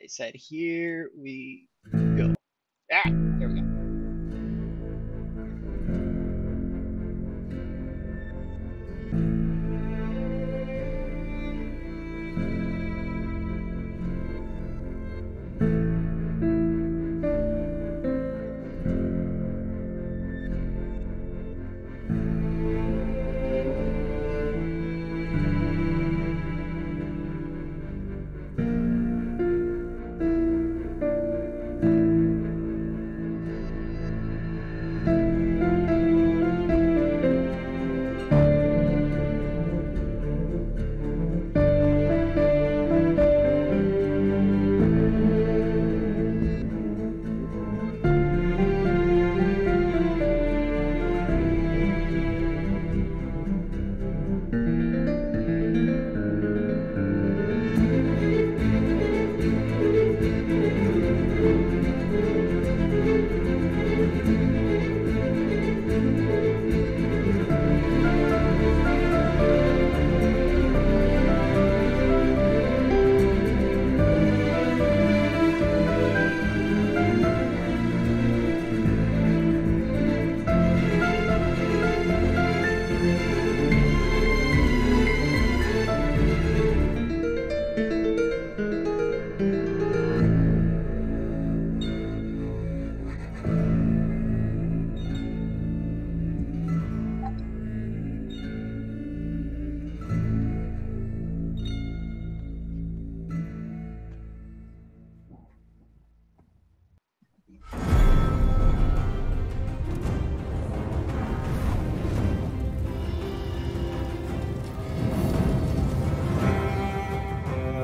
said, here we go. Ah, there we go.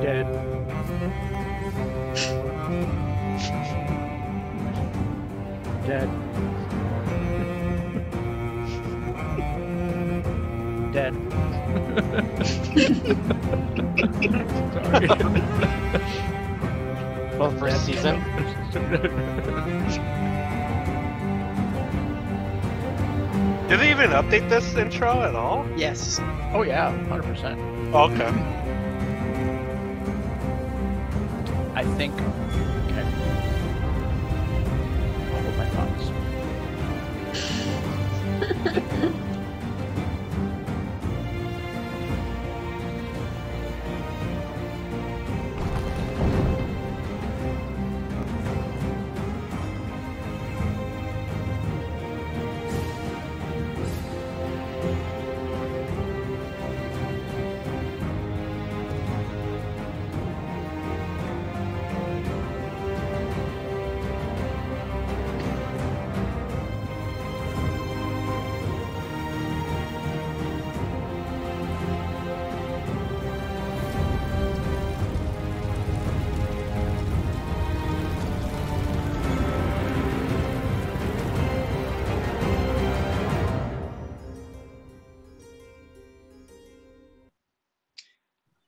Dead. Dead. Dead. Sorry. Well, first season. Did they even update this intro at all? Yes. Oh yeah, 100%. Okay. I think. Okay. I'll hold my thoughts.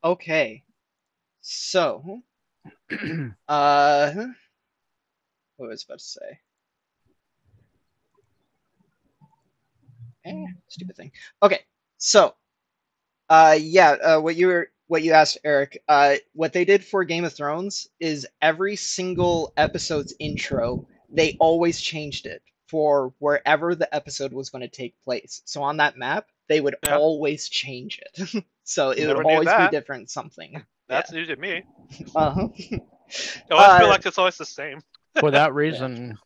Okay. So, what was I about to say? Stupid thing. Okay. So, what you asked, Eric. What they did for Game of Thrones is every single episode's intro, they always changed it for wherever the episode was going to take place. So on that map, they would Yeah. always change it. So it Never would knew always be that. different something. That's new to me. Uh-huh. I always feel like it's always the same. For that reason,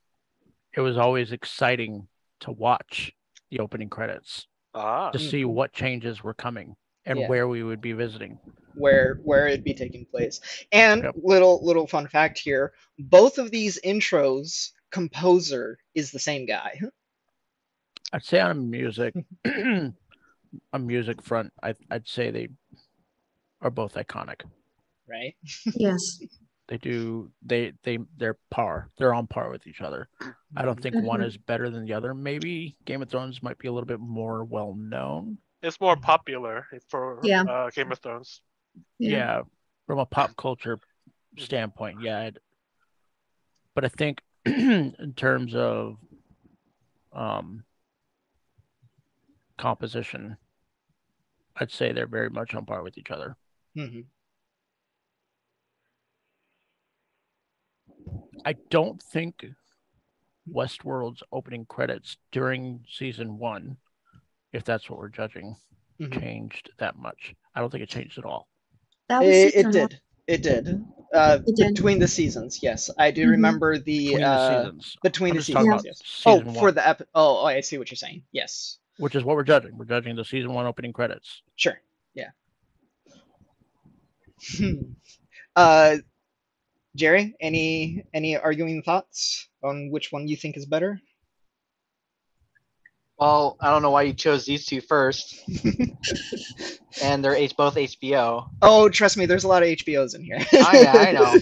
it was always exciting to watch the opening credits Ah. to see what changes were coming and Yeah. where we would be visiting. where it'd be taking place. And Yep. little fun fact here, both of these intros composer is the same guy. I'd say on music, on music front, I'd say they are both iconic. Right? Yes. They're par. They're on par with each other. I don't think one is better than the other. Maybe Game of Thrones might be a little bit more well known. It's more popular for Yeah. Game of Thrones. Yeah, from a pop culture standpoint, yeah. But I think in terms of composition, I'd say they're very much on par with each other. Mm-hmm. I don't think Westworld's opening credits during season 1, if that's what we're judging, changed that much. I don't think it changed at all. That was It season one. did. It did. It did. Between the seasons, yes. I do remember the Between the seasons. between I'm the just talking seasons, about yes. season Oh, 1, for the oh, I see what you're saying. Yes. which is what we're judging. We're judging the season 1 opening credits. Sure. Yeah. uh, Jerry, any arguing thoughts on which one you think is better? Well, I don't know why you chose these two first, and they're both HBO. Oh, trust me, there's a lot of HBOs in here. Oh yeah, I know.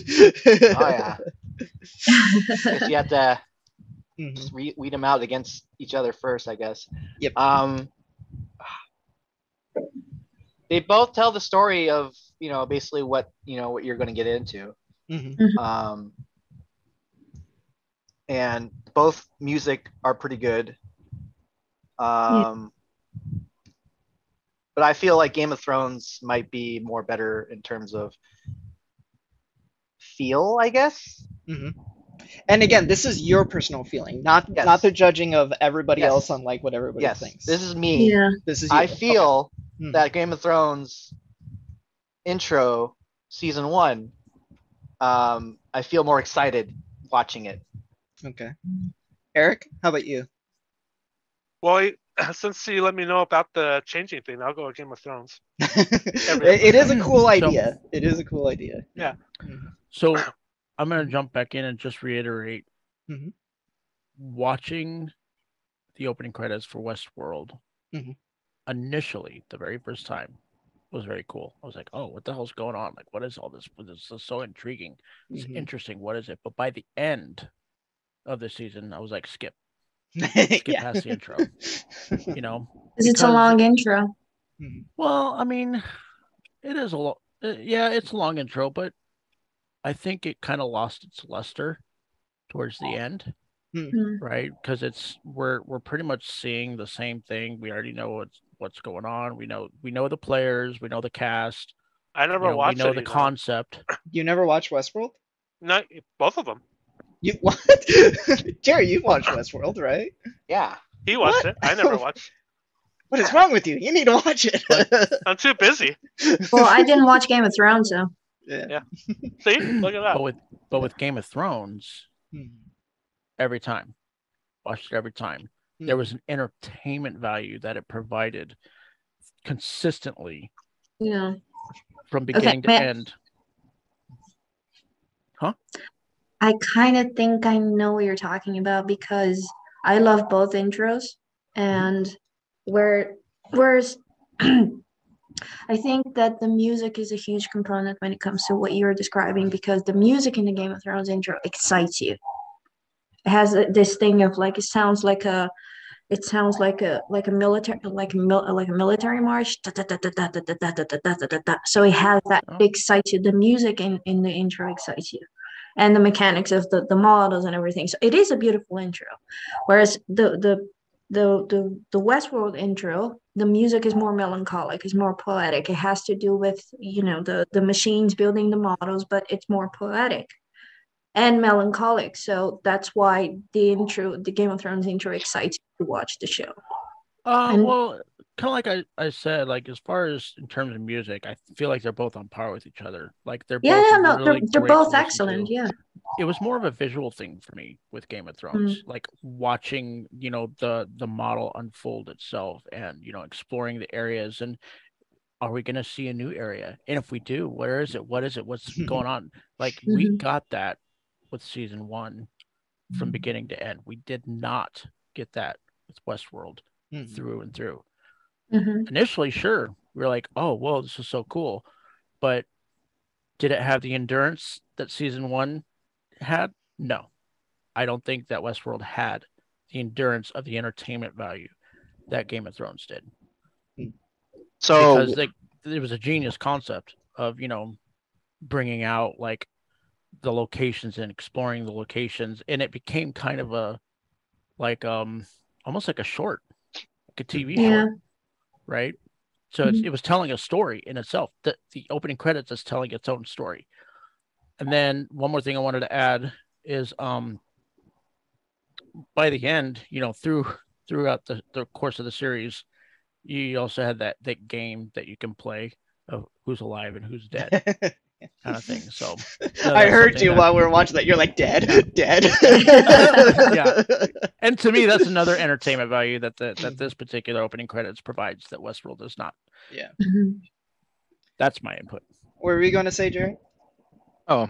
Oh yeah. Guess you have to just weed them out against each other first, I guess. Yep. They both tell the story of basically what what you're going to get into. And both music are pretty good. But I feel like Game of Thrones might be more better in terms of feel, I guess. And again, this is your personal feeling, not the judging of everybody else on like what everybody thinks. This is me. Yeah. This is you. I feel that Game of Thrones intro season 1, I feel more excited watching it. Okay. Eric, how about you? Well, since you let me know about the changing thing, I'll go with Game of Thrones. It is a cool idea. It is a cool idea. Yeah. So I'm going to jump back in and just reiterate. Watching the opening credits for Westworld initially, the very first time, was very cool. I was like, oh, what the hell's going on? Like, what is all this? This is so intriguing. It's interesting. What is it? But by the end of the season, I was like, skip past the intro. Because it's a long intro. Well, I mean, it is a long. Yeah, it's a long intro, but I think it kind of lost its luster towards the end, right? Because we're pretty much seeing the same thing. We already know what's going on. We know the players. We know the cast. I never watched. We know the concept. You never watched Westworld? No, both of them. You what? Jerry, you watched Westworld, right? Yeah. He watched it. I never watched. What is wrong with you? You need to watch it. I'm too busy. Well, I didn't watch Game of Thrones, so. Yeah. See, look at that. But with Game of Thrones, every time, watched it every time. There was an entertainment value that it provided consistently. Yeah. From beginning to end. Huh? I kind of think I know what you're talking about because I love both intros, and whereas I think that the music is a huge component when it comes to what you're describing, because the music in the Game of Thrones intro excites you. It has this thing of like, it sounds like a military march. So it has that, excites you. The music in the intro excites you, and the mechanics of the models and everything. So it is a beautiful intro. Whereas the Westworld intro, the music is more melancholic, is more poetic. It has to do with the machines building the models, but it's more poetic and melancholic. So that's why the Game of Thrones intro excites you to watch the show. Well, kind of like I said, like as far as in terms of music, I feel like they're both on par with each other. Like they're they're both excellent. To. Yeah. It was more of a visual thing for me with Game of Thrones, like watching, the model unfold itself and, exploring the areas. And are we going to see a new area? And if we do, where is it? What is it? What's going on? Like we got that with season 1 from beginning to end. We did not get that with Westworld through and through. Initially, sure, we were like, oh, well, this is so cool. But did it have the endurance that season 1 had? No. I don't think that Westworld had the endurance of the entertainment value that Game of Thrones did. So because it was a genius concept of, bringing out like the locations and exploring the locations, and it became kind of a like almost like a short, like a TV short, right? So it was telling a story in itself. The opening credits is telling its own story. And then one more thing I wanted to add is by the end, throughout the course of the series, you also had that game that you can play of who's alive and who's dead kind of thing. So I that's heard something you that- while we were watching that. You're like, dead, Yeah. dead. Yeah. And to me, that's another entertainment value that this particular opening credits provides that Westworld does not. Mhm. That's my input. What were we going to say, Jerry? Oh,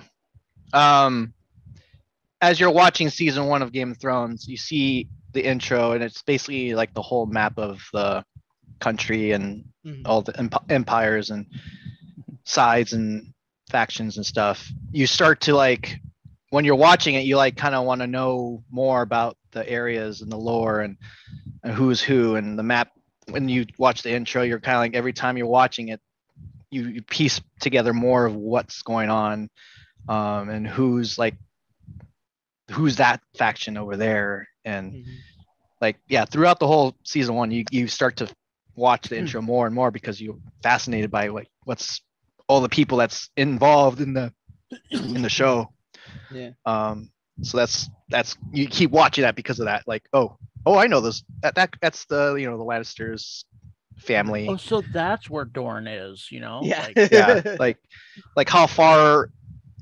as you're watching season 1 of Game of Thrones, you see the intro, and it's basically like the whole map of the country and Mhm. all the empires and sides and factions and stuff. You start to like, when you're watching it, you like kind of want to know more about the areas and the lore and who's who and the map. When you watch the intro, you're kind of like, every time you're watching it, you piece together more of what's going on, and who's that faction over there. And Mhm. like, yeah, throughout the whole season 1, you start to watch the intro more and more because you're fascinated by like what's all the people that's involved in the show. Yeah. So that's you keep watching that because of that. Like, oh, I know this. That's the the Lannisters family. Oh, so that's where Dorne is, Yeah. Like, Yeah, like how far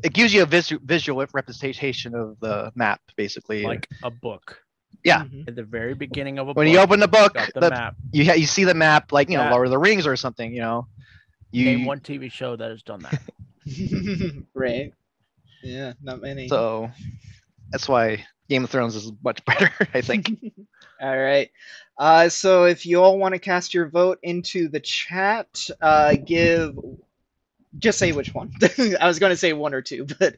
it gives you a visual representation of the map, basically. like a book. Yeah. Mhm. At the very beginning of a When book, you open the book, got the the map. you see the map, like Yeah. Lord of the Rings or something. You Name one TV show that has done that. Right. Yeah, not many. So that's why Game of Thrones is much better, I think. All right. So if you all want to cast your vote into the chat, just say which one. I was going to say 1 or 2, but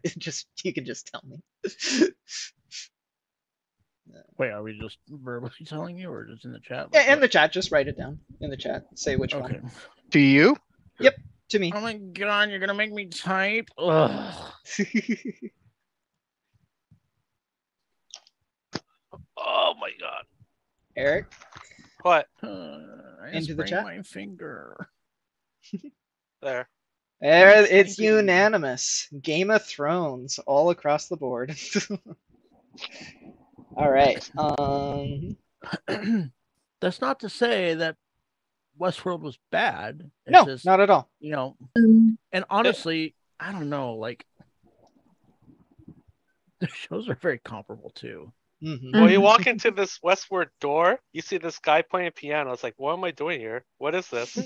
you can just tell me. Wait, are we just verbally telling you, or just in the chat? Yeah, in the chat, just write it down in the chat. Say which Okay. one. To you? To me. Oh my god, you're gonna make me type. Ugh. Oh my god. Eric, What? I Into the sprained chat? my finger. There. it's Thank you. unanimous. Game of Thrones all across the board. All right. That's not to say that Westworld was bad. It's No, just, not at all. Um, and honestly, I don't know, like the shows are very comparable too. Mhm. Well, you Mhm. walk into this westward door, you see this guy playing piano. It's like, what am I doing here? What is this?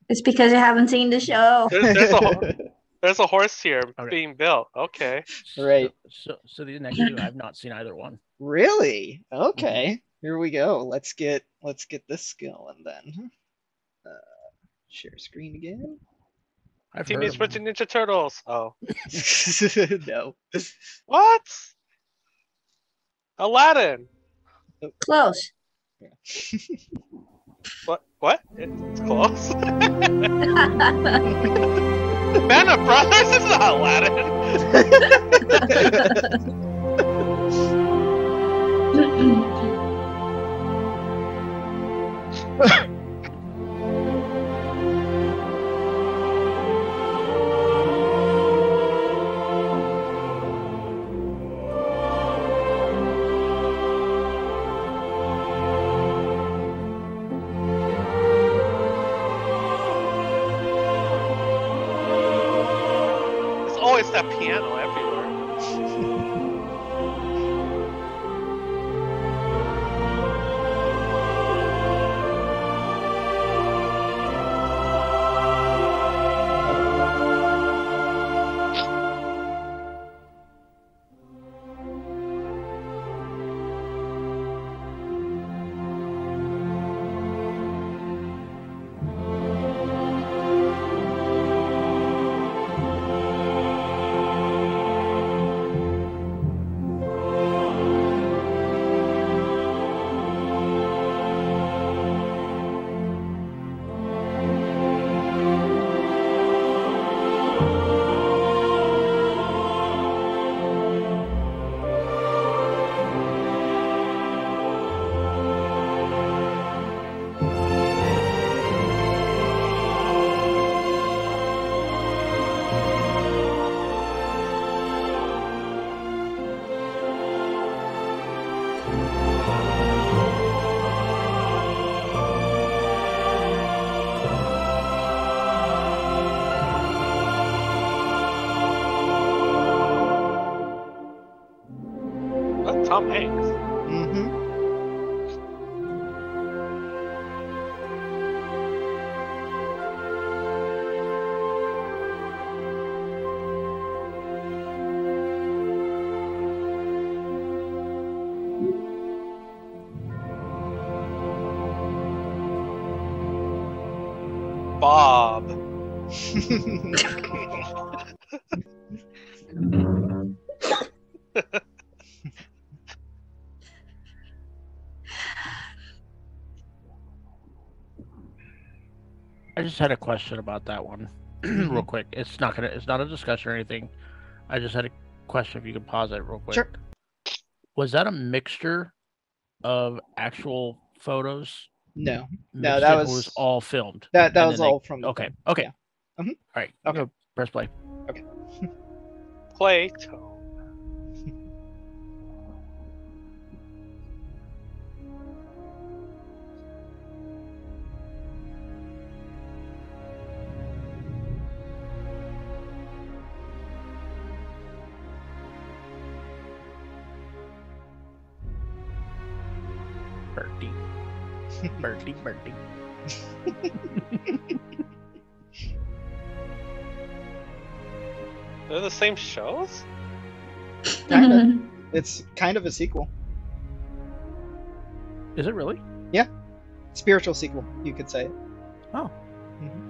It's because you haven't seen the show. There's a horse here Okay. being built. Okay. Right. So the next two, I've not seen either one. Really? Okay. Here we go. Let's get this going then. Share screen again. I've Teenage heard of Mutant them. Ninja Turtles. Oh. No. What? Aladdin. Close. What? It's close. Band of Brothers is not Aladdin. There's always that piano everywhere. Tom Hanks. Mm-hmm. Bob. I just had a question about that one, real quick. It's not a discussion or anything. I just had a question. If you could pause it real quick. Sure. Was that a mixture of actual photos? No, mixed that in, or was was all filmed. that and was then they- all from the Okay. film. Okay. Yeah. All right. Okay. Go, press play. Plato. Birdie. Birdie. Birdie. They're the same shows? Kinda. It's kind of a sequel, Is it really? spiritual sequel, you could say. Oh. Mhm.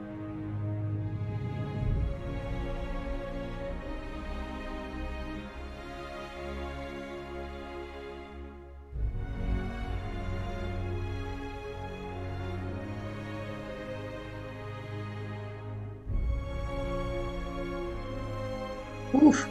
Oof.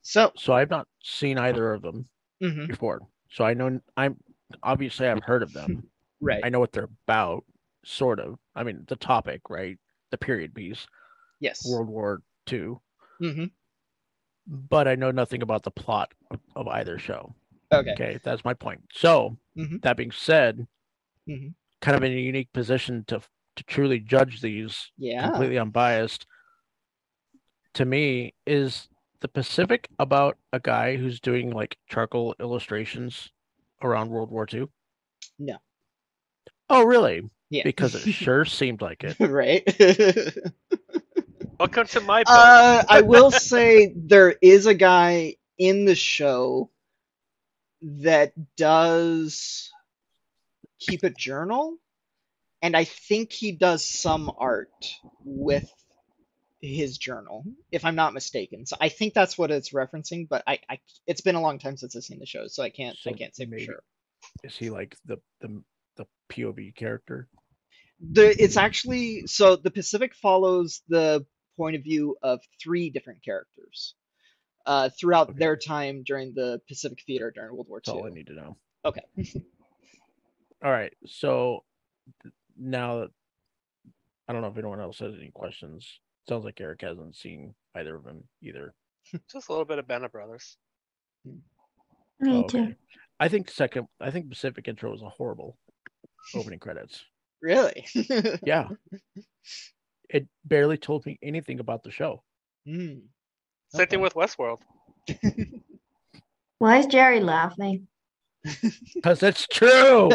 So, So I've not seen either of them mhm, before. So I know I've heard of them. right. I know what they're about, sort of. I mean, the topic, right? The period piece, Yes. World War II. Mm-hmm. But I know nothing about the plot of either show. Okay. Okay, that's my point. So Mhm. that being said, Mhm. kind of in a unique position to truly judge these Yeah. completely unbiased. To me, is the Pacific about a guy who's doing like charcoal illustrations around World War II? No. Oh, really? Yeah. Because it sure seemed like it. Right. Welcome to my boat. I will say there is a guy in the show that does keep a journal, and I think he does some art with his journal, if I'm not mistaken. So I think that's what it's referencing, but it's been a long time since I've seen the show, so I can't So say for maybe- sure. Is he like the POV character? It's actually so the Pacific follows the point of view of 3 different characters throughout Okay. their time during the Pacific Theater during World War That's all I II. need to know. Okay. All right. So now I don't know if anyone else has any questions. Sounds like Eric hasn't seen either of them either. Just a little bit of Band of Brothers. Me Oh, too. okay. I think Pacific intro was a horrible opening credits. Really? Yeah. It barely told me anything about the show. Mm. Same thing Okay. with Westworld. Why is Jerry laughing? Because it's true.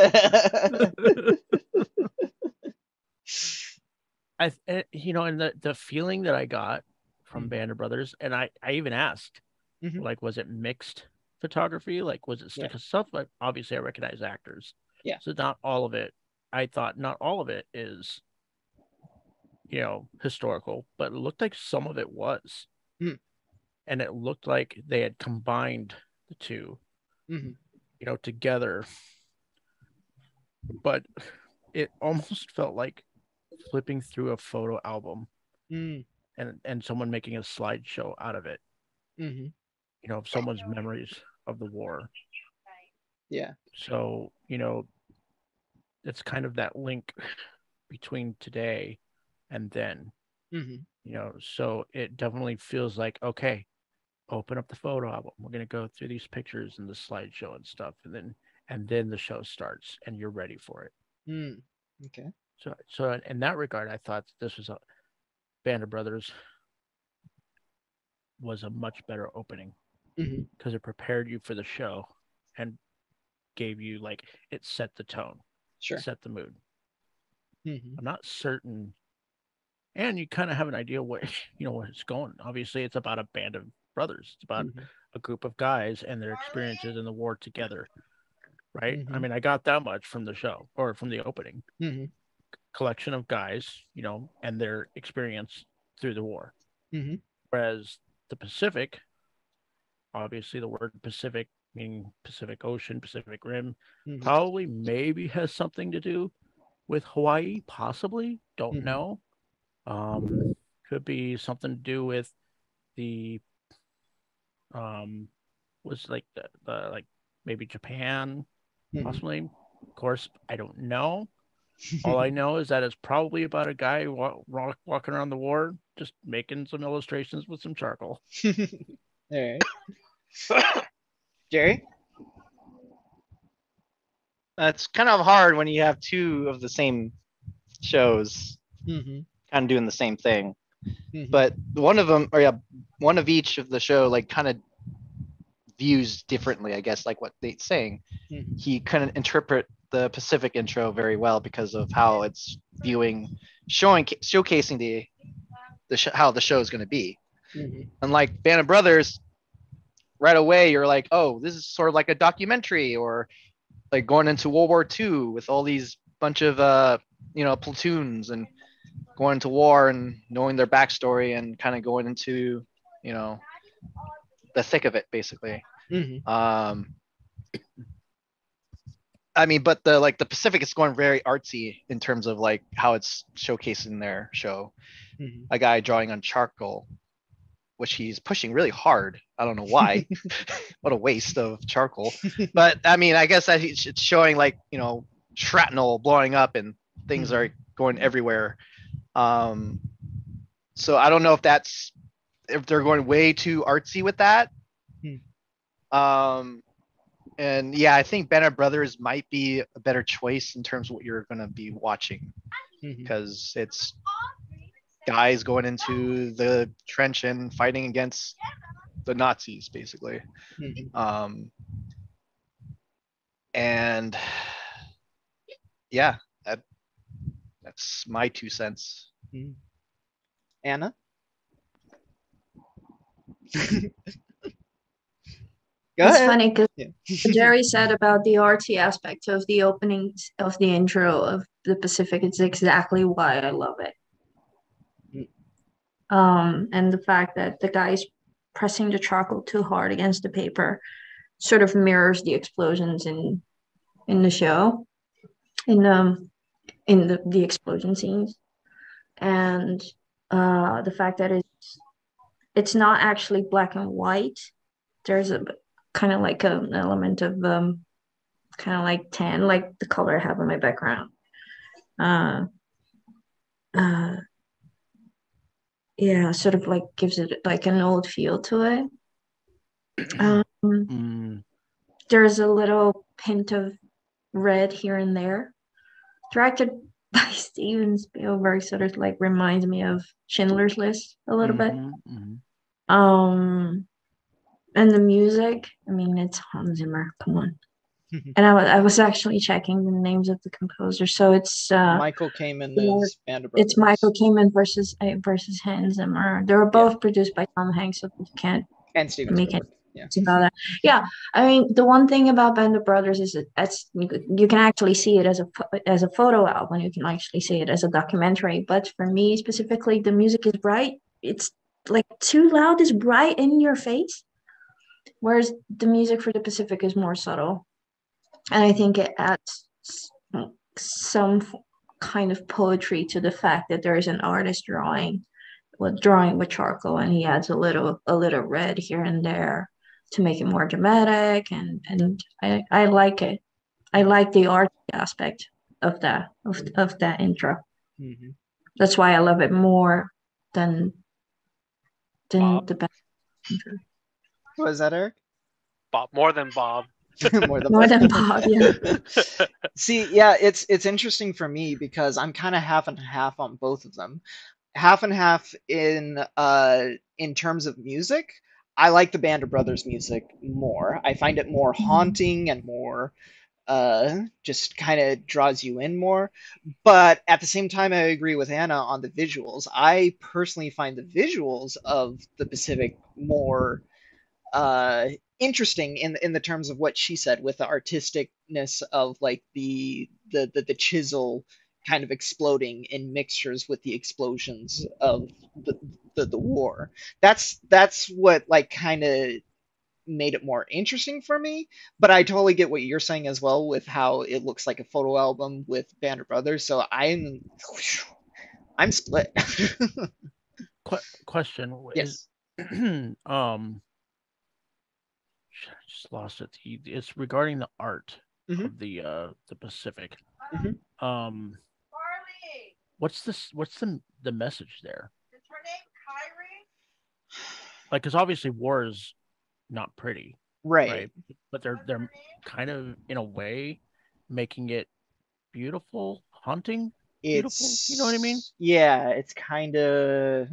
And the feeling that I got from Band of Brothers, and I even asked, Mhm. like, was it mixed photography? Like, was it Yeah. because stuff like obviously I recognize actors. Yeah. So not all of it. I thought not all of it is, historical, but it looked like some of it was. Mm. And it looked like they had combined the two, Mhm. together. But it almost felt like flipping through a photo album Mm. and someone making a slideshow out of it, Mhm. of someone's memories of the war. Yeah. So, it's kind of that link between today and then, Mhm. so it definitely feels like, okay, open up the photo album. We're going to go through these pictures and the slideshow and stuff. And then the show starts and you're ready for it. Mm. Okay. So in that regard, I thought this was Band of Brothers was a much better opening Mhm. because it prepared you for the show and gave you it set the tone, Sure. set the mood. Mhm. I'm not certain, and you kind of have an idea what where it's going. Obviously, it's about a band of brothers. It's about Mhm. a group of guys and their experiences in the war together, right? I Mhm. mean, I got that much from the show or from the opening. Mhm. Collection of guys, and their experience through the war. Mhm. Whereas the Pacific, obviously the word Pacific meaning Pacific Ocean, Pacific Rim, Mhm. probably maybe has something to do with Hawaii, possibly. Don't Mhm. know. Could be something to do with the was like the like maybe Japan, Mhm. possibly. Of course, I don't know. All I know is that it's probably about a guy walking around the war, just making some illustrations with some charcoal. All right. Jerry? It's kind of hard when you have two of the same shows Mhm. kind of doing the same thing. Mhm. But one of them, or yeah, one of each of the show, like kind of views differently, I guess, like what Nate's saying. Mhm. He couldn't interpret the Pacific intro very well because of how it's showcasing how the show is going to be. Mhm. Unlike Band of Brothers, right away you're like, oh, this is sort of like a documentary, or like going into World War II with all these bunch of platoons and going to war and knowing their backstory and kind of going into the thick of it, basically. Mhm. I mean, but the Pacific is going very artsy in terms of like how it's showcasing their show. Mhm. A guy drawing on charcoal, which he's pushing really hard. I don't know why. What a waste of charcoal. But I mean, I guess that it's showing like shrapnel blowing up and things are going everywhere. So I don't know if they're going way too artsy with that. And yeah, I think Band of Brothers might be a better choice in terms of what you're going to be watching, because it's guys going into the trench and fighting against the Nazis, basically. And yeah, that's my 2 cents. Anna? Go It's ahead. funny because Yeah. Jerry said about the artsy aspect of the openings of the intro of the Pacific. It's exactly why I love it. And the fact that the guy's pressing the charcoal too hard against the paper sort of mirrors the explosions in the show, in the explosion scenes, and the fact that it's not actually black and white. There's a kind of like an element of kind of like tan, like the color I have on my background. Yeah, sort of like gives it like an old feel to it. there's a little hint of red here and there. Directed by Steven Spielberg, sort of like reminds me of Schindler's List a little bit. And the music, I mean, it's Hans Zimmer. Come on. And I was actually checking the names of the composers. So it's Michael Kamen is Band of Brothers. it's Michael Kamen versus Hans Zimmer. They were both produced by Tom Hanks, so you can't and Steven make Spielberg. it about that. Yeah, I mean, the one thing about Band of Brothers is that you can actually see it as a photo album. You can actually see it as a documentary. But for me specifically, the music is bright. It's like Too Loud is bright in your face, whereas the music for the Pacific is more subtle. And I think it adds some kind of poetry to the fact that there is an artist drawing with charcoal, and he adds a little red here and there to make it more dramatic, and I like it. I like the art aspect of that intro. Mm-hmm. That's why I love it more than Bob. the best intro. What is that, Eric? Bob, more than Bob. More than Bob, yeah. See, yeah, it's interesting for me because I'm kind of half and half on both of them. Half and half in terms of music. I like the Band of Brothers music more. I find it more haunting and more just kind of draws you in more. But at the same time, I agree with Anna on the visuals. I personally find the visuals of the Pacific more interesting in the terms of what she said, with the artisticness of like the chisel kind of exploding in mixtures with the explosions of the war. That's what like kind of made it more interesting for me. But I totally get what you're saying as well with how it looks like a photo album with Band of Brothers. So I'm split. Question Yes. is I just lost it. It's regarding the art of the Pacific. What's this? What's the message there? Is her name Kyrie? Like, because obviously war is not pretty, Right. But they're kind of in a way making it beautiful, haunting, beautiful. You know what I mean? Yeah, it's kind of.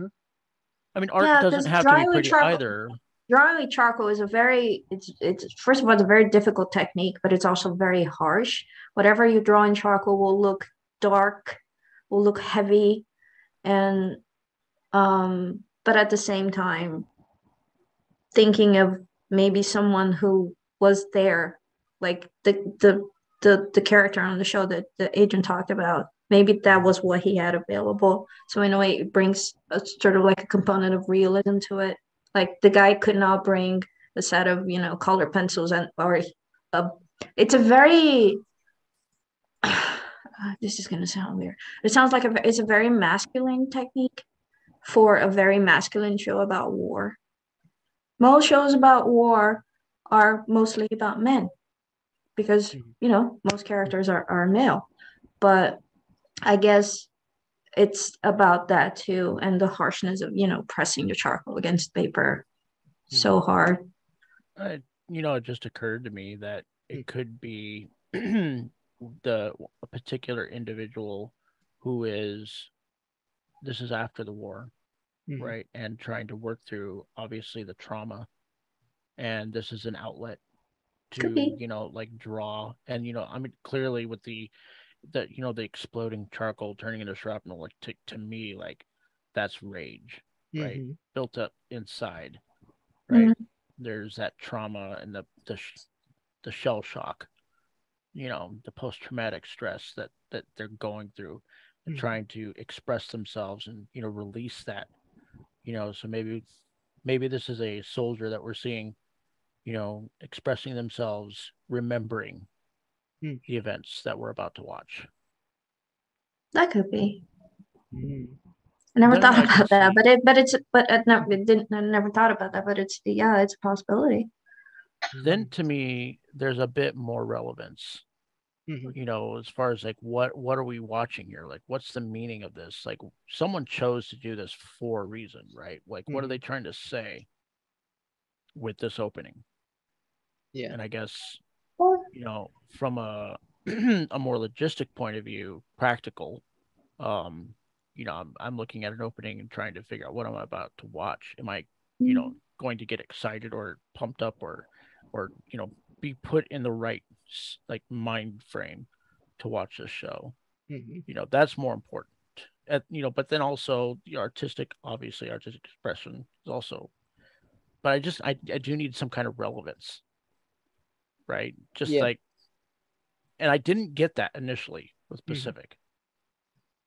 I mean, art doesn't have to be pretty either. Drawing with charcoal is it's first of all, it's a very difficult technique, but it's also very harsh. Whatever you draw in charcoal will look dark, will look heavy, and but at the same time, thinking of maybe someone who was there, like the character on the show that the agent talked about, maybe that was what he had available. So in a way, it brings a sort of like a component of realism to it. Like the guy could not bring a set of colored pencils it's a very this is gonna sound weird. It sounds like it's a very masculine technique for a very masculine show about war. Most shows about war are mostly about men because most characters are male, but I guess it's about that too, and the harshness of pressing the charcoal against paper so hard. It just occurred to me that it could be a particular individual who this is after the war, right, and trying to work through obviously the trauma, and this is an outlet to like draw, and I mean clearly with the exploding charcoal turning into shrapnel, like to me, like that's rage, right? Built up inside, right? There's that trauma and the shell shock, the post-traumatic stress that they're going through and trying to express themselves and release that, so maybe this is a soldier that we're seeing, expressing themselves, remembering the events that we're about to watch. That could be. I never thought about that, I never thought about that, but it's a possibility. Then to me, there's a bit more relevance, as far as like what are we watching here? Like, what's the meaning of this? Like, someone chose to do this for a reason, right? Like, what are they trying to say with this opening? Yeah. And I guess you know, from a a more logistic point of view, practical, you know, I'm looking at an opening and trying to figure out what I'm about to watch. Am I, you know, going to get excited or pumped up or you know, be put in the right like mind frame to watch this show? Mhm. You know, that's more important. You know, but then also the artistic, obviously, artistic expression is also. But I do need some kind of relevance, right? Just Yeah. like, and I didn't get that initially with Pacific.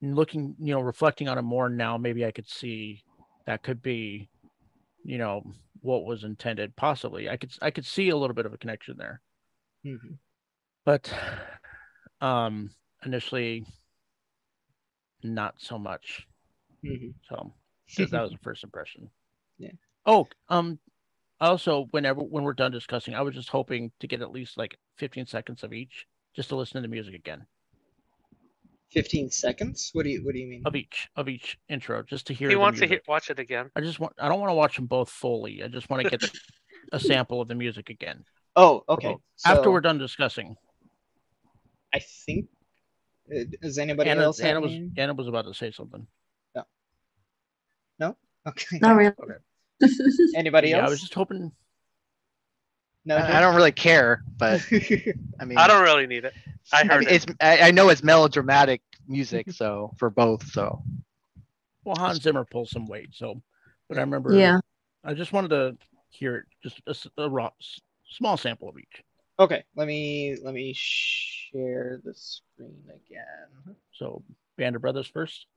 And looking, you know, reflecting on it more now, maybe I could see that could be, you know, what was intended. Possibly, I could see a little bit of a connection there. Mhm. But initially, not so much. Mhm. So that was the first impression. Yeah. Oh, also, when we're done discussing, I was just hoping to get at least like 15 seconds of each, just to listen to the music again. 15 seconds? What do you mean? Of each intro, just to hear He the wants to music. watch it again. I don't want to watch them both fully. I just want to get a sample of the music again. Oh, okay. So After we're done discussing. I think does anybody else have any? Anna was about to say something. No? Okay. Not really. Okay. Anybody Yeah, else? I was just hoping. No. I don't really care, but I mean, I don't really need it. I heard it. I know it's melodramatic music, so for both. So Well, Hans Zimmer pulls some weight, so. But I remember. Yeah. I just wanted to hear it, just a raw, small sample of each. Okay, let me share the screen again. So, Band of Brothers first.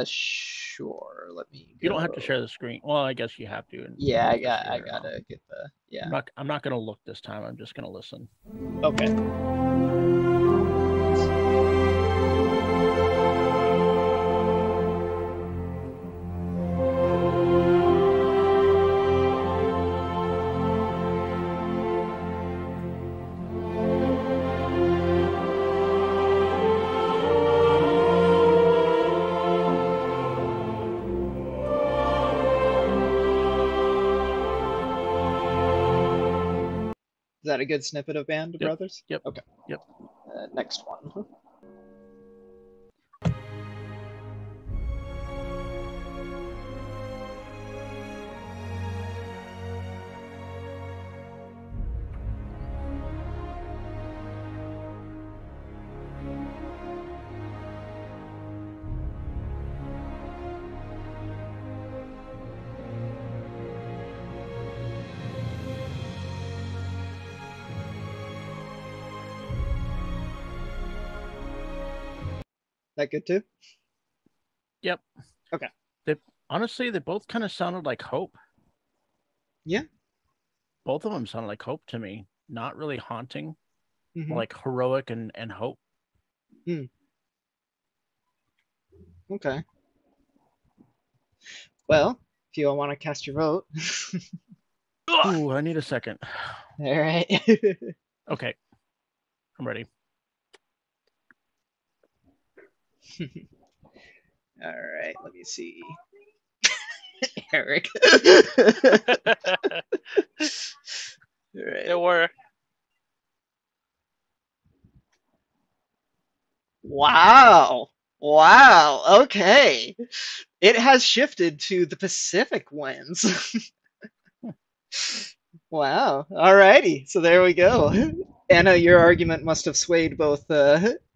Sure. Let me. You don't have to share the screen. Well, I guess you have to. Yeah, I gotta get the. Yeah. I'm not gonna look this time. I'm just gonna listen. Okay. Is that a good snippet of Band of Brothers? Yep. Okay. Yep. Next one. That good too? Yep. Okay. Honestly, they both kind of sounded like Hope. Yeah. Both of them sounded like Hope to me. Not really haunting, Mhm. like heroic and hope. Okay. Well, if you all want to cast your vote. Ooh, I need a second. All right. Okay. I'm ready. All right. Let me see. Eric. All right. There were. Wow. Wow. Okay. It has shifted to the Pacific wins. Wow. Alrighty. So there we go. Anna, your argument must have swayed both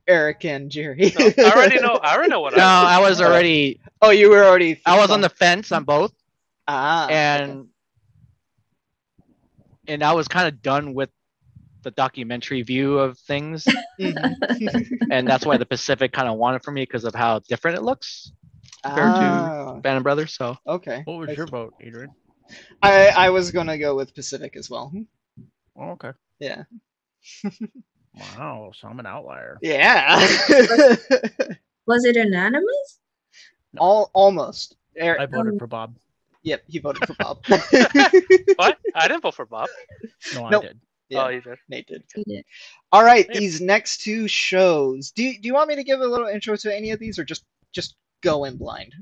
Eric and Jerry. No, I already know what no, I I was already. Oh, you were already. I was on the fence on both, Ah. and I was kind of done with the documentary view of things, Mhm. and that's why the Pacific kind of won it for me because of how different it looks compared to Band of Brothers. So Okay. What was your vote, Adrian? I was gonna go with Pacific as well. Oh, okay. Yeah. Wow. So I'm an outlier. Yeah. Was it unanimous? Almost. I voted for Bob. Yep, he voted for Bob. What? I didn't vote for Bob. No, Nope. I did. Yeah, Oh, you did. Nate did. You did. All right, Hey. these next two shows. Do you want me to give a little intro to any of these, or just go in blind?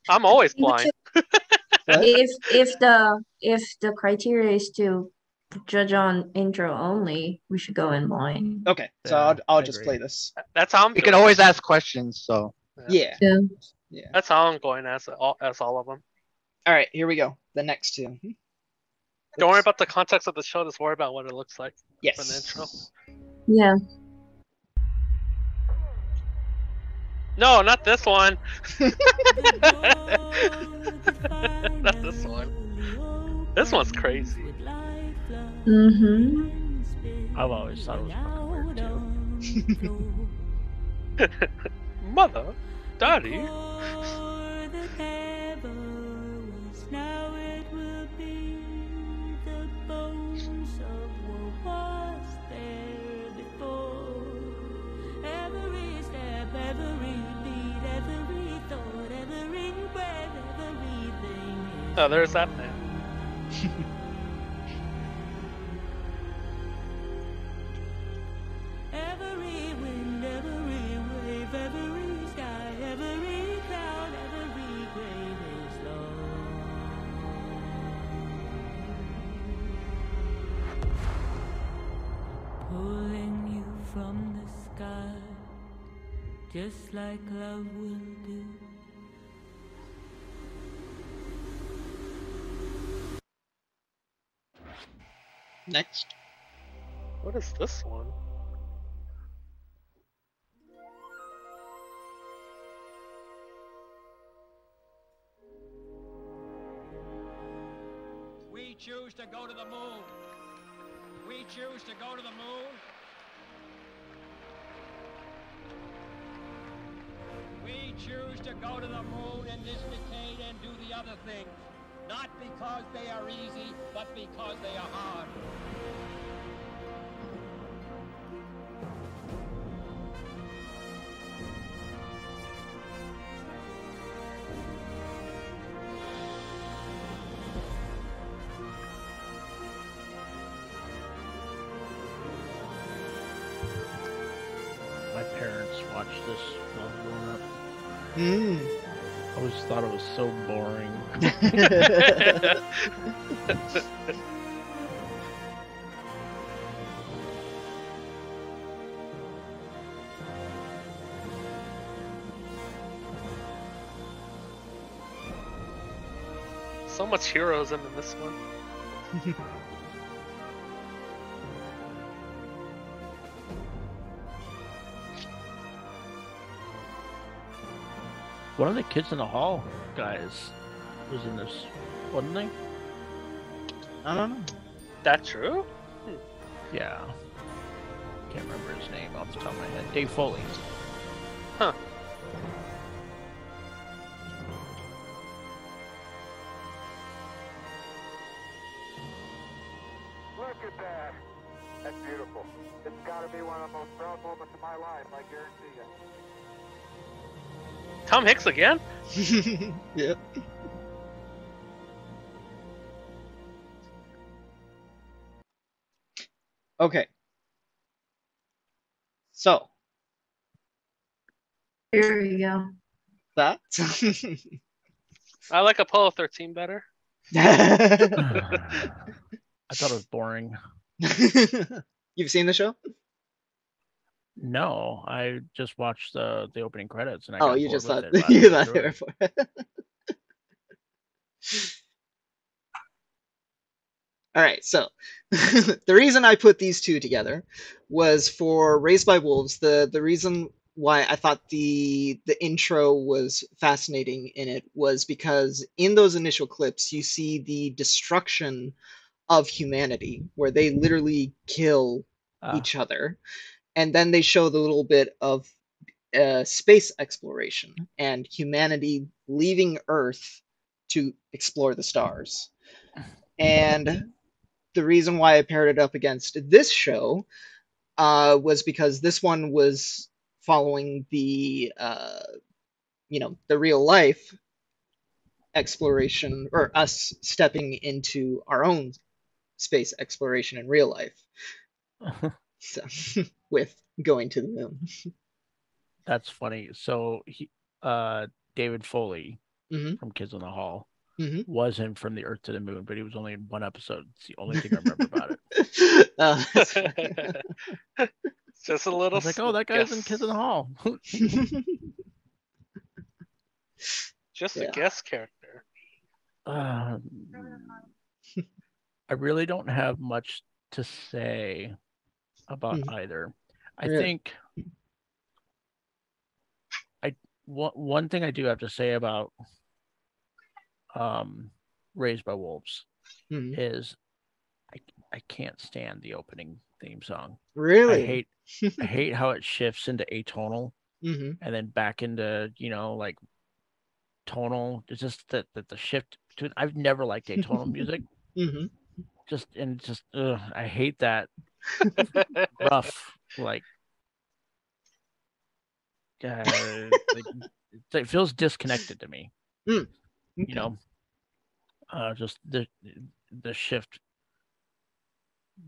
I'm always blind. What? If the criteria is to judge on intro only, we should go in blind. Okay, so Yeah, I'll I just agree. play this. That's how I'm You doing can always ask questions, so Yeah. Yeah. Yeah. That's how I'm going as all of them. All right, here we go. The next two. Don't worry Oops. about the context of the show. Just worry about what it looks like. Yes. for the intro. Yeah. No, not this one. Not this one. This one's crazy. Mm-hmm. I've always thought it was fucking weird too. Mother, Daddy. Oh, there's that man. Every wind, every wave, every sky, every cloud, every grave is lost. Pulling you from the sky, just like love will do. Next. What is this one? We choose to go to the moon. We choose to go to the moon. We choose to go to the moon in this decade and do the other things. Not because they are easy, but because they are hard. My parents watched this while growing up. Mm. I always thought it was so boring. So much heroism in this one. One of the kids in the hall guys was in this, wasn't they? I don't know. That true? Yeah. Can't remember his name off the top of my head. Dave Foley. Huh. Look at that. That's beautiful. It's got to be one of the most proud moments of my life, I guarantee you. Tom Hicks again? Yep. Okay. So Here we go. that. I like Apollo 13 better. I thought it was boring. You've seen the show? No, I just watched the opening credits and I Oh, got you bored just with thought it you halfway thought through they were it. for it. All right, so the reason I put these two together was for Raised by Wolves. The reason why I thought the intro was fascinating in it was because in those initial clips you see the destruction of humanity, where they literally kill each other, and then they show the little bit of space exploration and humanity leaving Earth to explore the stars. And the reason why I paired it up against this show was because this one was following the the real life exploration, or us stepping into our own space exploration in real life. So with going to the moon. That's funny. So David Foley Mhm. from Kids in the Hall, Mhm. was him from the Earth to the Moon, but he was only in one episode. It's the only thing I remember about it. That's fair. Just a I little. was like, oh, that guy's in Kids in the Hall. Just a Yeah. guest character. I really don't have much to say about Mhm. either. I Really? think one thing I do have to say about Raised by Wolves Mhm. is I can't stand the opening theme song. Really? I hate how it shifts into atonal Mhm. and then back into, like tonal. It's just that the shift between, I've never liked atonal music. Mhm. I hate that rough, like it feels disconnected to me. Mm. You know, just the shift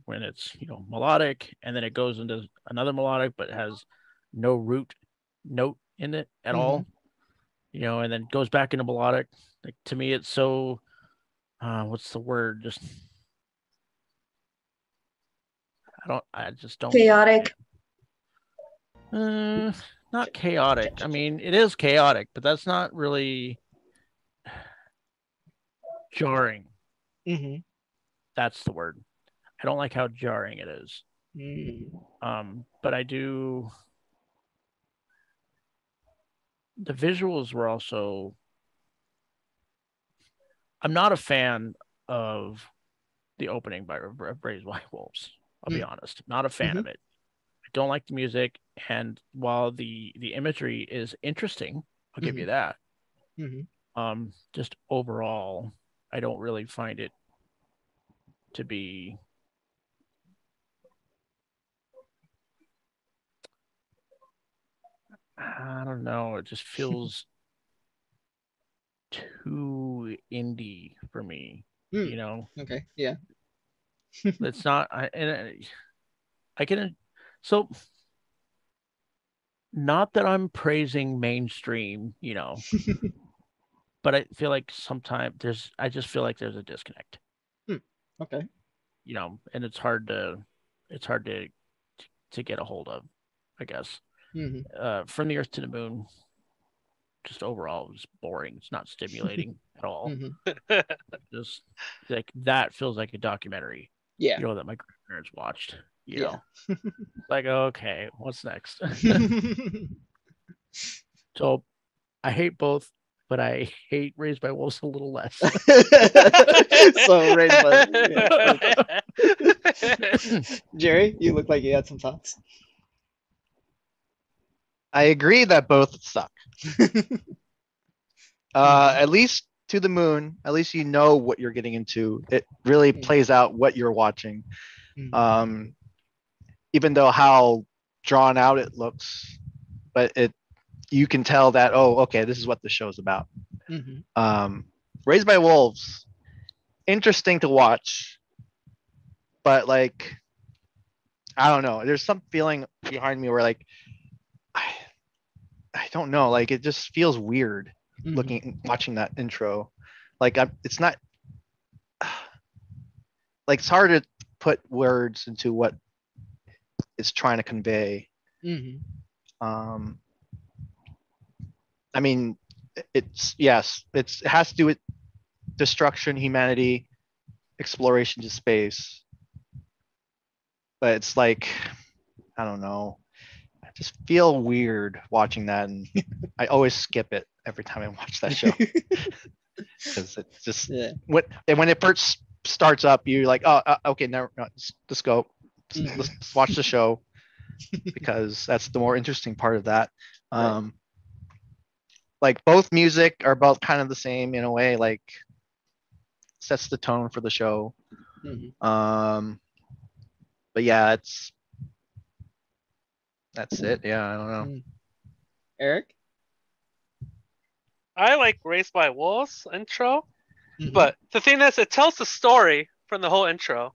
when it's melodic and then it goes into another melodic but has no root note in it at all. And then goes back into melodic. Like, to me, it's so what's the word? Just I just don't. Chaotic. Not chaotic. I mean, it is chaotic, but that's not really jarring. Mhm. That's the word. I don't like how jarring it is. But I do. The visuals were also. I'm not a fan of the opening by Raised by Wolves. I'll be honest. Not a fan of it. I don't like the music, and while the imagery is interesting, I'll give you that. Just overall, I don't really find it to be. I don't know. It just feels too indie for me. Okay. Yeah. It's not. I can. So, not that I'm praising mainstream, but I feel like sometimes I just feel like there's a disconnect. Okay. And it's hard to get a hold of, I guess. From the Earth to the Moon, just overall, it was boring. It's not stimulating at all. Just like that feels like a documentary. Yeah. That my grandparents watched. Yeah. Like, okay, what's next? So, I hate both, but I hate Raised by Wolves a little less. So Raised by Jerry, you look like you had some thoughts. I agree that both suck. At least To the Moon, at least you know what you're getting into. It really plays out what you're watching. Even though how drawn out it looks, but you can tell that, oh, okay, this is what the show's about. Raised by Wolves, interesting to watch, but like, I don't know. There's some feeling behind me where like, I don't know. Like, it just feels weird watching that intro. Like, it's not like, it's hard to put words into what it's trying to convey. I mean, it has to do with destruction, humanity, exploration to space. But it's like, I don't know. I just feel weird watching that, and I always skip it every time I watch that show. Because it's just when it first starts up, you're like, oh, okay, no, let's go. Let's watch the show, because that's the more interesting part of that. Like, both music are both kind of the same in a way, like sets the tone for the show. But yeah, that's it. Yeah, I don't know. Eric? I like Raised by Wolves intro, but the thing is, it tells the story from the whole intro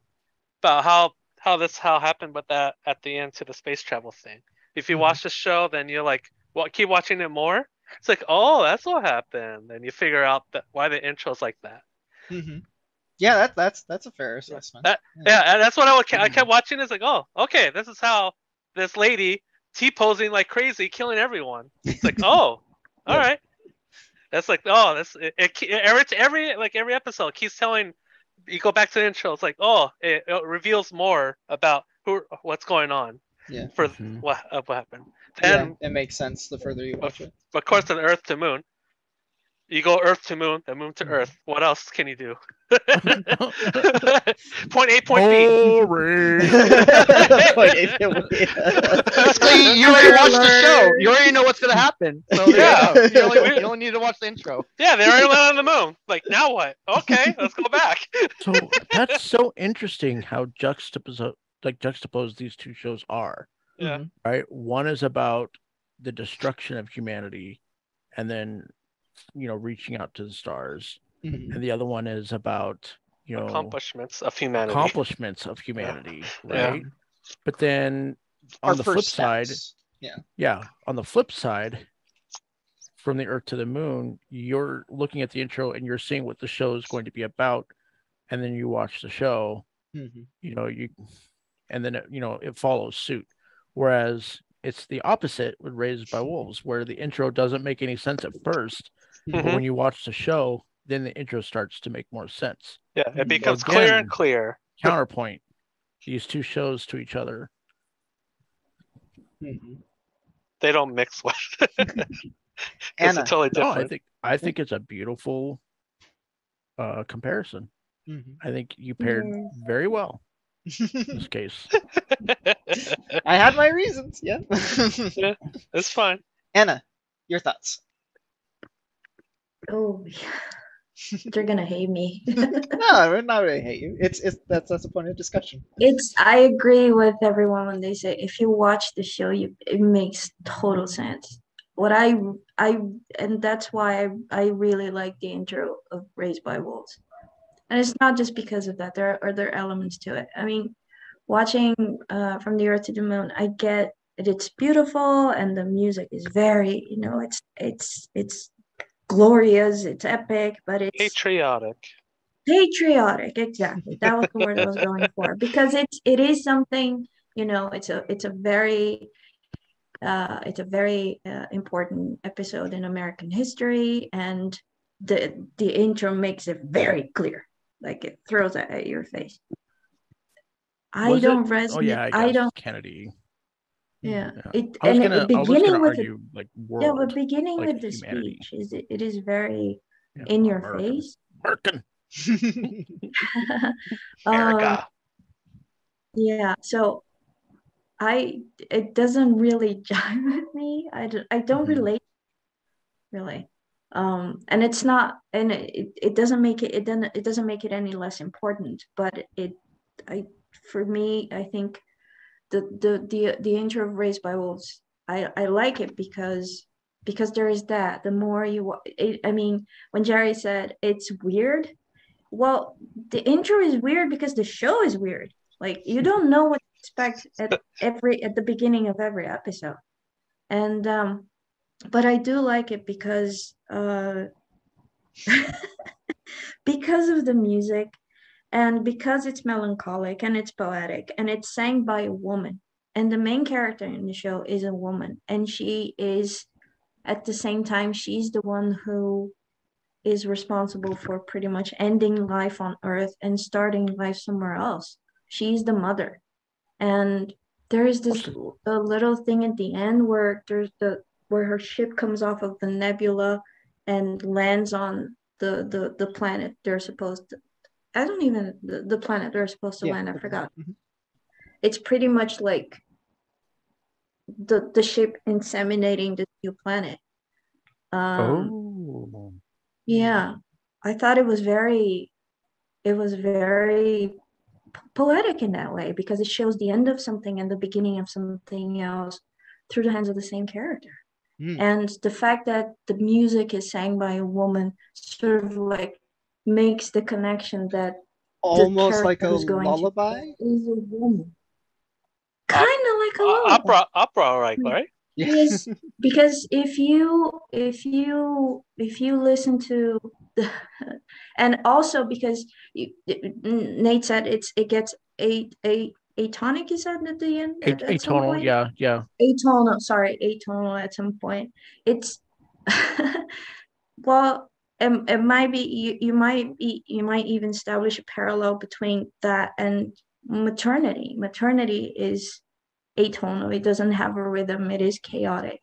about how this happened with that at the end to the space travel thing. If you watch the show, then you're like, keep watching it more. It's like, oh, that's what happened. And you figure out that why the intro's like that. Yeah, that's a fair assessment. Yeah, and that's what I kept watching. It's like, oh, okay, this is how this lady T-posing like crazy, killing everyone. It's like, oh, all right. That's like, oh, that's every episode keeps telling. You go back to the intro. It's like, oh, it reveals more about what's going on. Yeah. For what happened. Then it makes sense the further you watch it. Of course, the Earth to Moon. You go Earth to Moon, then Moon to Earth. What else can you do? Point A, point B. Point A, point B. Basically, you already watched the show. You already know what's gonna happen. So you only need to watch the intro. Yeah, they already went on the moon. Like, now what? Okay, let's go back. So that's so interesting how juxtaposed these two shows are. Yeah. Right. One is about the destruction of humanity, and then reaching out to the stars, and the other one is about accomplishments of humanity. Right. But then on the flip side, on the flip side, from the Earth to the Moon, you're looking at the intro and you're seeing what the show is going to be about, and then you watch the show, and then it follows suit. Whereas it's the opposite with Raised by Wolves, where the intro doesn't make any sense at first, but when you watch the show, then the intro starts to make more sense. Yeah, it becomes clear and clear. Counterpoint these two shows to each other. They don't mix well. It's totally different. I think it's a beautiful comparison. I think you paired very well in this case. I had my reasons. Yeah, it's fine. Anna, your thoughts? Oh, they're gonna hate me. No, we're not gonna hate you. That's a point of discussion. I agree with everyone when they say if you watch the show, it makes total sense. And that's why I really like the intro of Raised by Wolves. And it's not just because of that. There are other elements to it. I mean, watching From the Earth to the Moon, I get it's beautiful and the music is very, it's glorious, it's epic, but it's patriotic. Exactly. That was the word I was going for, because it is something, it's a very important episode in American history, and the intro makes it very clear. Like, it throws it at your face. I don't resonate. Oh yeah, I don't. Kennedy. Yeah. Beginning with the speech it is very in your face. American. America. Yeah. So it doesn't really jive with me. I don't relate really. And it's not, and it doesn't make it doesn't make it any less important, but for me, I think the intro of Raised by Wolves, I like it because there is that. The more when Jerry said it's weird, well, the intro is weird because the show is weird. Like, you don't know what to expect at the beginning of every episode, and but I do like it because because of the music, and because it's melancholic and it's poetic and it's sang by a woman, and the main character in the show is a woman, and she is, at the same time, she's the one who is responsible for pretty much ending life on Earth and starting life somewhere else. She's the mother, and there is this little thing at the end where where her ship comes off of the nebula and lands on the planet they're supposed to. I don't even the planet they're supposed to land. I forgot. It's pretty much like the ship inseminating the new planet. Yeah, I thought it was very poetic in that way, because it shows the end of something and the beginning of something else through the hands of the same character. And the fact that the music is sang by a woman sort of like makes the connection that almost like a lullaby is a woman. Kind of like a lullaby. Opera, right? because if you listen to the and also because Nate said it gets atonic, is that at the end? At some Atonal, point? yeah. Atonal at some point. It's well, it might be you might even establish a parallel between that and maternity. Maternity is atonal. It doesn't have a rhythm. It is chaotic.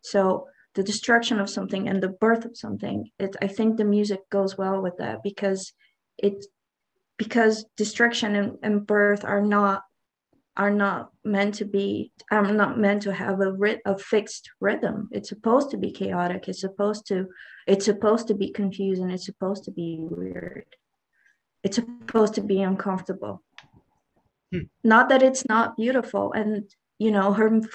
So the destruction of something and the birth of something, I think the music goes well with that because destruction and birth are not meant to be not meant to have a fixed rhythm. It's supposed to be chaotic. It's supposed to be confusing. It's supposed to be weird. It's supposed to be uncomfortable. Not that it's not beautiful, and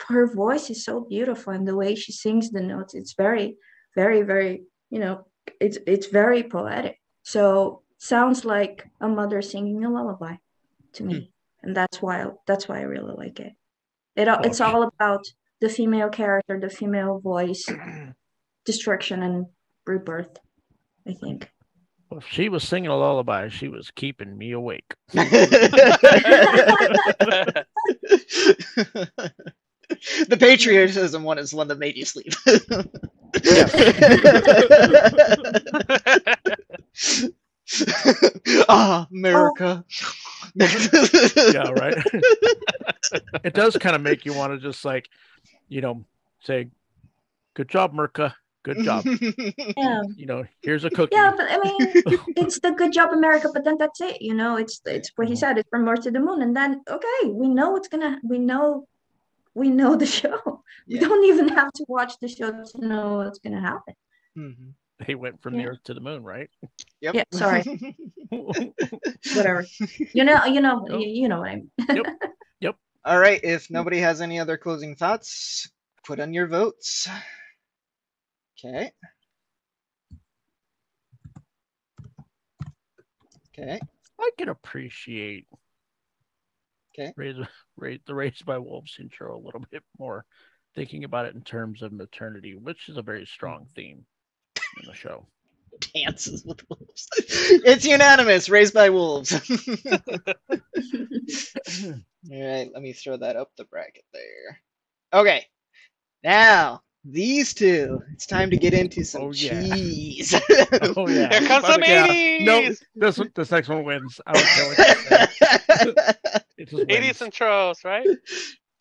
her voice is so beautiful, and the way she sings the notes, it's very, very, very, it's very poetic. So sounds like a mother singing a lullaby to me, and that's why I really like it. It's all about the female character, the female voice, destruction and rebirth, I think. Well, if she was singing a lullaby, she was keeping me awake. The patriotism one is the one that made you sleep. America. Yeah, right. It does kind of make you want to just say, "Good job, Merca. Good job." Yeah. Here's a cookie. Yeah, but I mean, it's the good job, America. But then that's it. It's what he said. It's from Earth to the Moon, and then we know the show. We don't even have to watch the show to know what's gonna happen. Mm-hmm. They went from the Earth to the Moon, right? Yep. Yeah. Sorry. Whatever. You know what I mean. Yep. All right. If nobody has any other closing thoughts, put on your votes. Okay. I can appreciate the Raised by Wolves intro a little bit more, thinking about it in terms of maternity, which is a very strong theme in the show. Dances with wolves. It's unanimous. Raised by Wolves. All right. Let me throw that up the bracket there. Okay. Now, these two, it's time to get into some cheese. Oh, yeah. Here comes some 80s. No, this next one wins. I don't care what you say. It just 80s intros, right?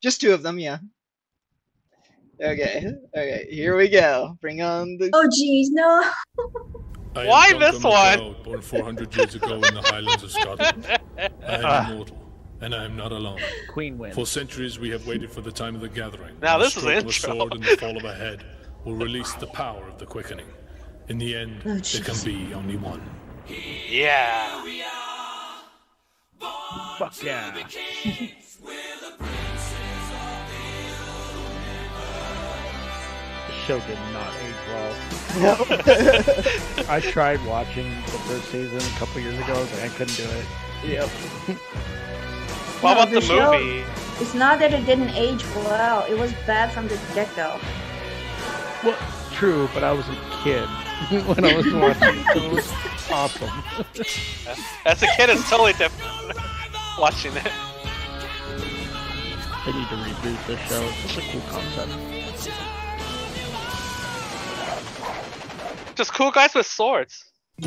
Just two of them, yeah. Okay, here we go. Bring on the... Oh, geez, no. Why this one? Born 400 years ago in the Highlands of Scotland. I am immortal, and I am not alone. Queen wins. For centuries, we have waited for the time of the gathering. Now The this is the stroke of a intro. sword and the fall of a head will release the power of the quickening. In the end, there can be only one. Yeah. Fuck yeah. The show did not age well. I tried watching the first season a couple years ago, but I couldn't do it. Yep. What about the show, movie? It's not that it didn't age well. It was bad from the get-go. Well, true, but I was a kid when I was watching it. It was awesome. As a kid, it's totally different. Watching it. They need to reboot this show. It's such a cool concept. Just cool guys with swords. Yeah.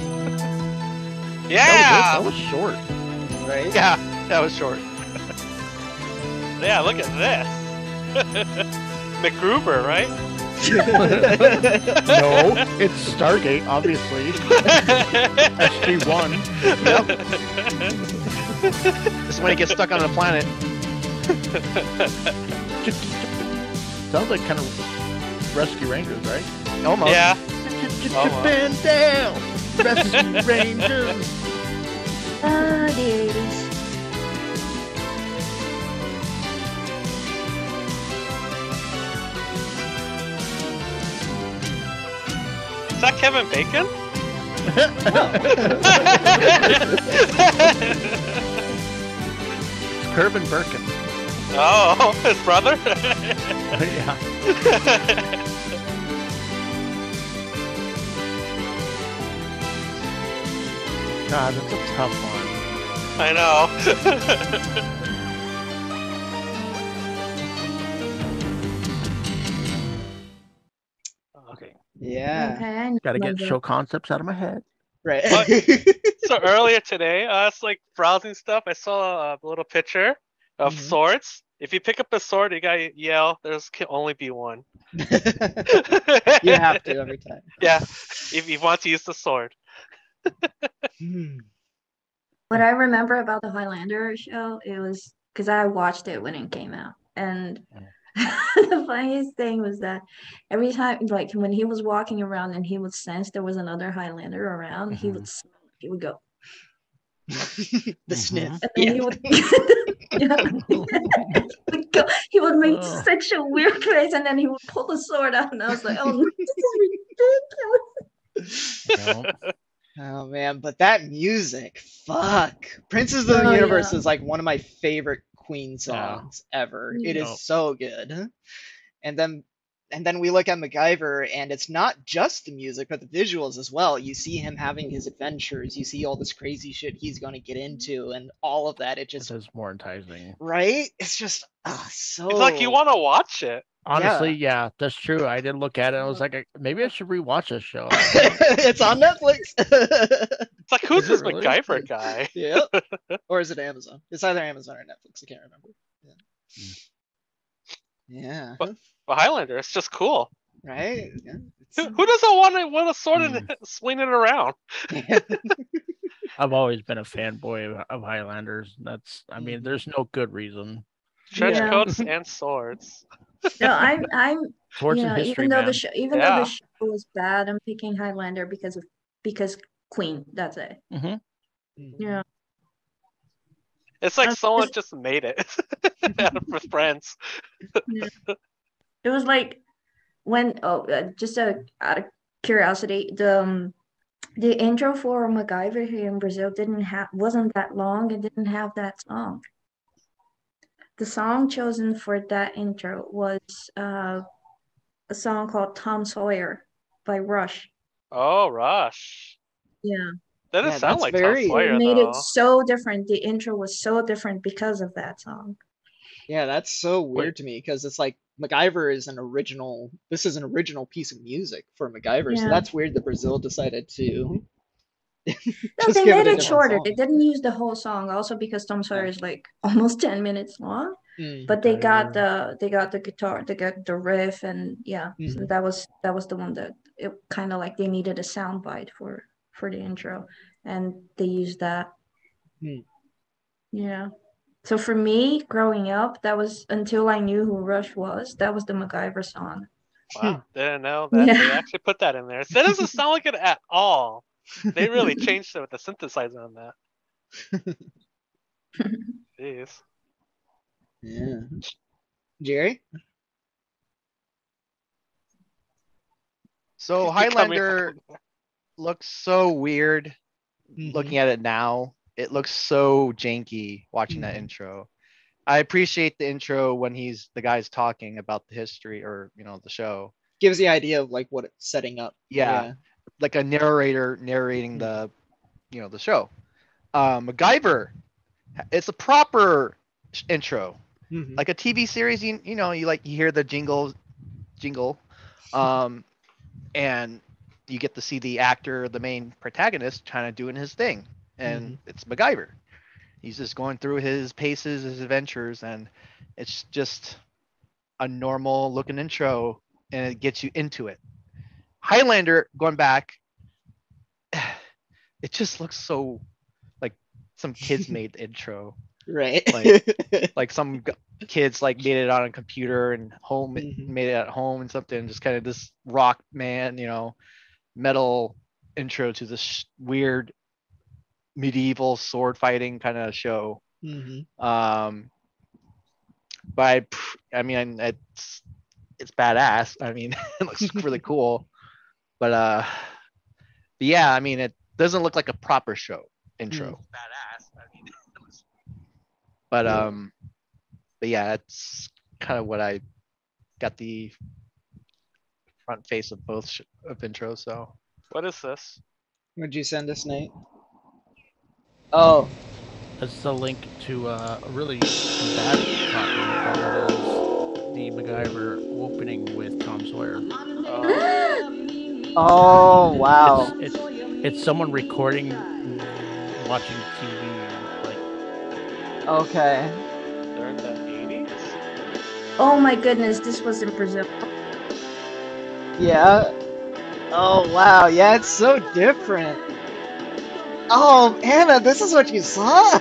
That was short. Right? Yeah, that was short. Yeah, look at this. MacGruber, right? No, it's Stargate, obviously. SG-1. Yep. This is when he gets stuck on a planet. Sounds like kind of Rescue Rangers, right? Almost. Yeah. Japan down! Rescue Rangers! Ah, the 80s. Is that Kevin Bacon? It's Kirvin Birkin. Oh, his brother. Yeah. God, that's a tough one. I know. Okay. Yeah. Okay, I Gotta get remember. show concepts out of my head. Right. So earlier today, I was like browsing stuff. I saw a little picture of Mhm. swords. If you pick up a sword, you gotta yell. There's can only be one. You have to every time. Yeah, if you want to use the sword. Hmm. What I remember about the Highlander show, it was because I watched it when it came out, and the funniest thing was that every time, like when he was walking around and he would sense there was another Highlander around, he would smell it. He would go, The sniff. and then Yeah. he would, yeah. He would make Oh. such a weird face, and then he would pull the sword out, and I was like, oh, no, this is ridiculous. No. Oh man, but that music, fuck. Princes of the Oh, Universe yeah. is like one of my favorite Queen songs ever. It Yeah. is so good. And then we look at MacGyver, and it's not just the music, but the visuals as well. You see him having his adventures. You see all this crazy shit he's going to get into, and all of that. It This just is more enticing. right. It's just so. It's like you want to watch it. Honestly, yeah, that's true. I did look at it. I was like, maybe I should rewatch this show. It's on Netflix. It's like, who's Is this it really? MacGyver guy? Yep. Or is it Amazon? It's either Amazon or Netflix. I can't remember. Yeah. But Highlander, it's just cool. Right. Yeah. Who doesn't want a sword and swing it around? I've always been a fanboy of Highlanders. That's, I mean, there's no good reason. Trench Yeah. coats and swords. No, I'm Swords you and know, history, even though man. even though Yeah. the show was bad, I'm picking Highlander because Queen. That's it. Hmm. Yeah. It's like I'm someone just- just made it out of his friends. It was like when just out of curiosity, the intro for MacGyver here in Brazil wasn't that long. It didn't have that song. The song chosen for that intro was a song called Tom Sawyer by Rush. Oh, Rush. Yeah. That doesn't Yeah, sound that's like very- Tom Sawyer, It made though. it so different. The intro was so different because of that song. Yeah, that's so weird to me because it's like MacGyver is this is an original piece of music for MacGyver. So Yeah. that's weird that Brazil decided to No, just they give made it a it different shorter. song. They didn't use the whole song, also because Tom Sawyer is like almost 10 minutes long. Mm. But they got the guitar, they got the riff, and yeah, so Mhm. that was the one that it kind of like they needed a sound bite for the intro, and they used that. Hmm. Yeah. So for me, growing up, that was until I knew who Rush was. That was the MacGyver song. Wow, didn't know that they Yeah. actually put that in there. That doesn't sound like it at all. They really changed it with the synthesizer on that. Jeez. Yeah. Jerry? So Keep coming Highlander looks so weird looking at it now. It looks so janky watching that intro. I appreciate the intro when the guy's talking about the history or the show. Gives the idea of like what it's setting up. Yeah. Like a narrator narrating the the show. MacGyver, it's a proper intro. Mhm. Like a TV series, you hear the jingle, and you get to see the actor, the main protagonist, kind of doing his thing, and it's MacGyver. He's just going through his paces, his adventures, and it's just a normal looking intro, and it gets you into it. Highlander, going back, it just looks so like some kids made the intro. Right. Like some kids like made it on a computer and made it at home and something, just kind of this rock man, metal intro to this weird medieval sword fighting kind of show. Mhm. But I mean, it's badass. I mean, it looks really cool. But yeah, I mean, it doesn't look like a proper show intro. Badass. I mean, but But yeah, it's kind of what I got the front face of both of intros. So What is this? Would you send us, Nate? Oh, That's the link to a really bad copy that is the MacGyver opening with Tom Sawyer. oh, wow. It's someone recording, watching TV, like Okay. They're in the 80s? Oh my goodness, this was in Brazil. Yeah. Oh, wow. Yeah, it's so different. Oh, Anna, this is what you saw?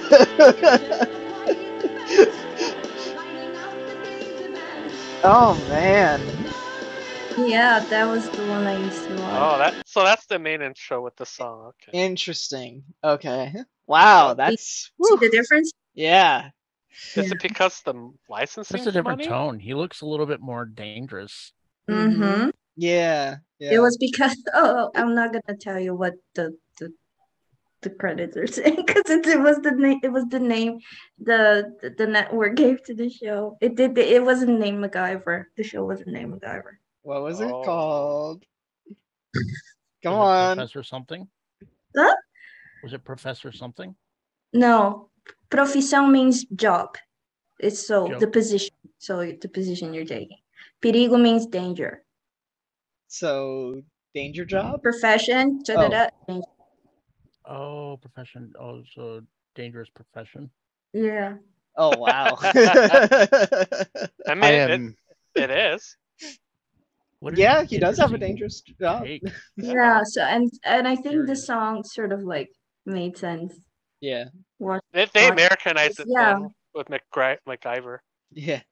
Oh, man. Yeah, that was the one I used to watch. So that's the main intro with the song. Okay. Interesting. Okay. Wow, that's... See whew. the difference? Yeah. Is it because the licensing that's a different money? tone. He looks a little bit more dangerous. Mm-hmm. Yeah. Yeah. It was because I'm not gonna tell you what the credits are saying because it was the name the network gave to the show. It wasn't named MacGyver. The show wasn't named MacGyver. What was Oh. it called? Come Was it on. Professor something? Huh? Was it Professor something? No, profissão means job. It's Job. the position. So the position you're taking. Perigo means danger. So, danger job? Profession. Danger. Oh, profession. Oh, so dangerous profession. Yeah. Oh, wow. I mean, I am. it is. What an Yeah, he does have a interesting dangerous job. take. Yeah. So and I think the Serious. song sort of like made sense. Yeah. Watch- They watch- Americanized it Yeah. then with MacGyver. Yeah.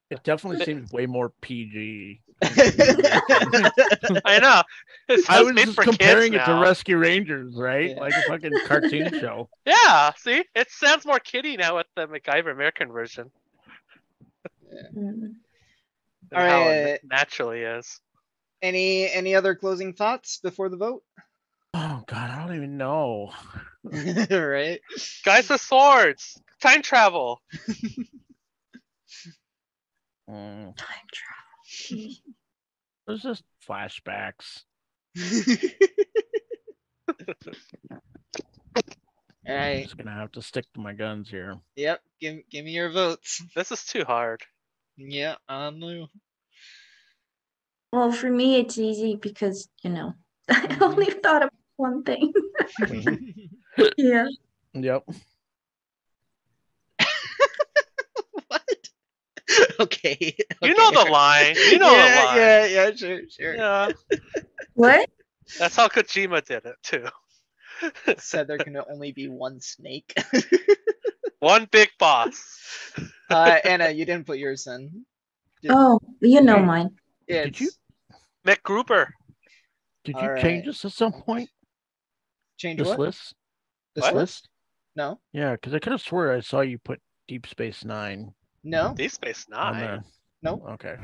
It definitely seems way more PG. I know. It's I was made just for comparing kids it to now. Rescue Rangers, right? Yeah. Like a fucking cartoon show. Yeah, see? It sounds more kiddie now with the MacGyver American version Mm. than how it Alright. naturally is. Any other closing thoughts before the vote? Oh god, I don't even know. Right? Guys with swords! Time travel! Mm, Time travel. There's just flashbacks. I'm Alright. just gonna have to stick to my guns here. Yep. Give me your votes. This is too hard. Yeah, I know. Well, for me, it's easy because I only thought of one thing. Yeah. Yep. What? Okay. You know the line. You know the line. Yeah, sure. Yeah. What? That's how Kojima did it too. Said there can only be one snake. One big boss. Anna, you didn't put yours in. Oh, you know mine. Did you? MacGruber. Did you Alright. change this at some point? Change This what? list? This What? list? No. Yeah, because I could have swore I saw you put Deep Space Nine No. Deep Space on Nine. there. Nope. Okay.